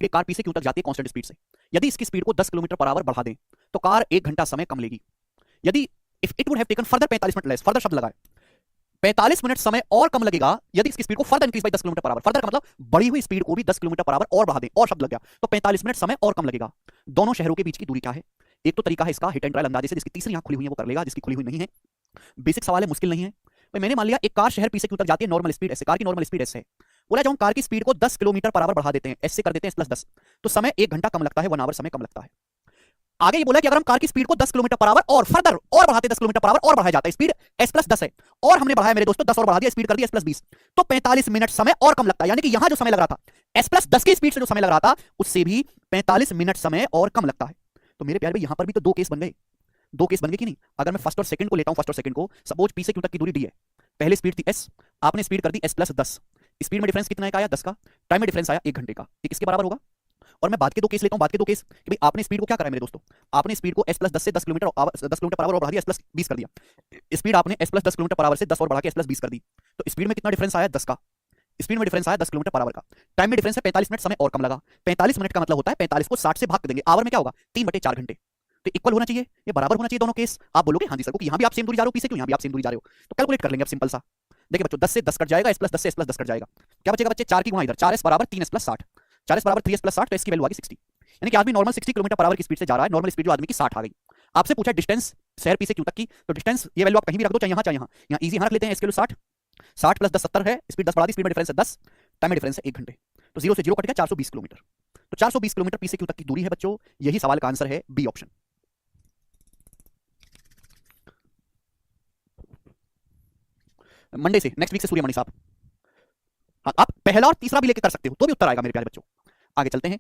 कि car P से Q तक जाती है कांस्टेंट स्पीड से। यदि इसकी स्पीड को 10 किलोमीटर पर आवर बढ़ा दें तो कार 1 घंटा समय कम लेगी। यदि if it would have taken further 45 minute less, further शब्द लगाए 45 मिनट समय और कम लगेगा यदि इसकी स्पीड को further increase by 10 kilometre per hour. Further का मतलब बढ़ी हुई स्पीड को भी 10 किलोमीटर पर आवर और बढ़ा दें, और शब्द लग गया तो 45 मिनट समय और कम लगेगा। दोनों शहरों के बीच की दूरी क्या है? एक तो तरीका है इसका हिट एंड ट्रायल अंदाजे से, जिसकी तीसरी आंख खुली हुई है वो कर लेगा, जिसकी खुली हुई नहीं है बेसिक सवाल है, मुश्किल नहीं है भाई। मैंने मान लिया एक कार शहर पी से क्यू तक जाती है, नॉर्मल स्पीड एस, कार की नॉर्मल स्पीड एस है। बोला जब हम कार की स्पीड को 10 किलोमीटर पर आवर बढ़ा देते हैं, एस से कर देते हैं +10, तो समय 1 घंटा कम लगता है, 1 आवर समय कम लगता है। आगे ये बोला कि अगर हम कार की स्पीड को 10 किलोमीटर पर आवर और फर्दर और बढ़ाते 10 किलोमीटर पर आवर और बढ़ाया जाता है, स्पीड s+10 है और हमने बढ़ाया मेरे दोस्तों 10 और बढ़ा दिया, स्पीड कर दी s+20, तो 45 मिनट समय और कम लगता है। यानी कि यहां जो समय लग रहा था s+10 की स्पीड से जो समय लग रहा था उससे भी 45 मिनट समय और कम लगता है। तो मेरे प्यारे भाई यहां पर भी तो दो केस बन गए, दो केस बन गए कि नहीं? अगर मैं फर्स्ट और सेकंड को लेता हूं, फर्स्ट और सेकंड को, सपोज पी से क्यू तक की दूरी डी है, पहले स्पीड थी s, आपने स्पीड कर दी s+10, स्पीड में डिफरेंस कितना का आया? 10 का। टाइम में डिफरेंस आया 1 घंटे का, ये किसके बराबर होगा? और मैं बाद के दो केस लेता हूं, बाद के दो केस कि भाई आपने स्पीड को क्या करा है मेरे दोस्तों, आपने स्पीड को s+10 से 10 किलोमीटर पर आवर और बढ़ा दिया, s+20 कर दिया। स्पीड आपने s+10 किलोमीटर पर आवर से 10 और बढ़ा के s+20 कर दी, तो स्पीड में कितना डिफरेंस आया? 10 का। स्पीड में डिफरेंस आया 10 किलोमीटर पर आवर का। टाइम में डिफरेंस है 45 मिनट, समय और कम लगा। 45 मिनट का मतलब होता है 45 को 60 से भाग देंगे, आवर में क्या होगा? 3/4 घंटे। तो इक्वल होना चाहिए, ये बराबर होना चाहिए दोनों केस। आप बोलोगे हाँ जी सर, क्योंकि यहां भी आप सेम दूरी जा रहे हो, पी से क्यों यहां भी आप सेम दूरी जा रहे हो, तो कैलकुलेट कर लेंगे अब सिंपल सा। देखिए बच्चों 10 से 10 कट जाएगा, s+10 से s+10 कट जाएगा, क्या बचेगा बच्चे? 4 की गुणा इधर, 4s बराबर 3s+60, 4s बराबर 3s+60, तो इसकी वैल्यू आ गई 60। यानी कि आदमी नॉर्मल 60 किलोमीटर पर आवर की स्पीड से जा रहा है, नॉर्मल स्पीड जो आदमी की 60 आ गई। आपसे पूछा डिस्टेंस शहर पी से क्यू तक की, तो डिस्टेंस ये वैल्यू आप कहीं भी रख दो, चाहे यहां चाहे यहां, यहां इजी यहां रख लेते हैं, इसके लिए 60, 60 + 10 70 है, स्पीड 10 बढ़ा दी, स्पीड में डिफरेंस है 10, टाइम में डिफरेंस है 1 घंटे, तो 0 से 0 कट गया, 420 किलोमीटर। तो 420 किलोमीटर पी से क्यू तक की दूरी है बच्चों, यही सवाल का आंसर है बी ऑप्शन। मंडे से, नेक्स्ट वीक से सूर्यमणि साहब, हाँ, आप पहला और तीसरा भी लेके कर सकते हो तो भी उत्तर आएगा मेरे प्यारे बच्चों। आगे चलते हैं।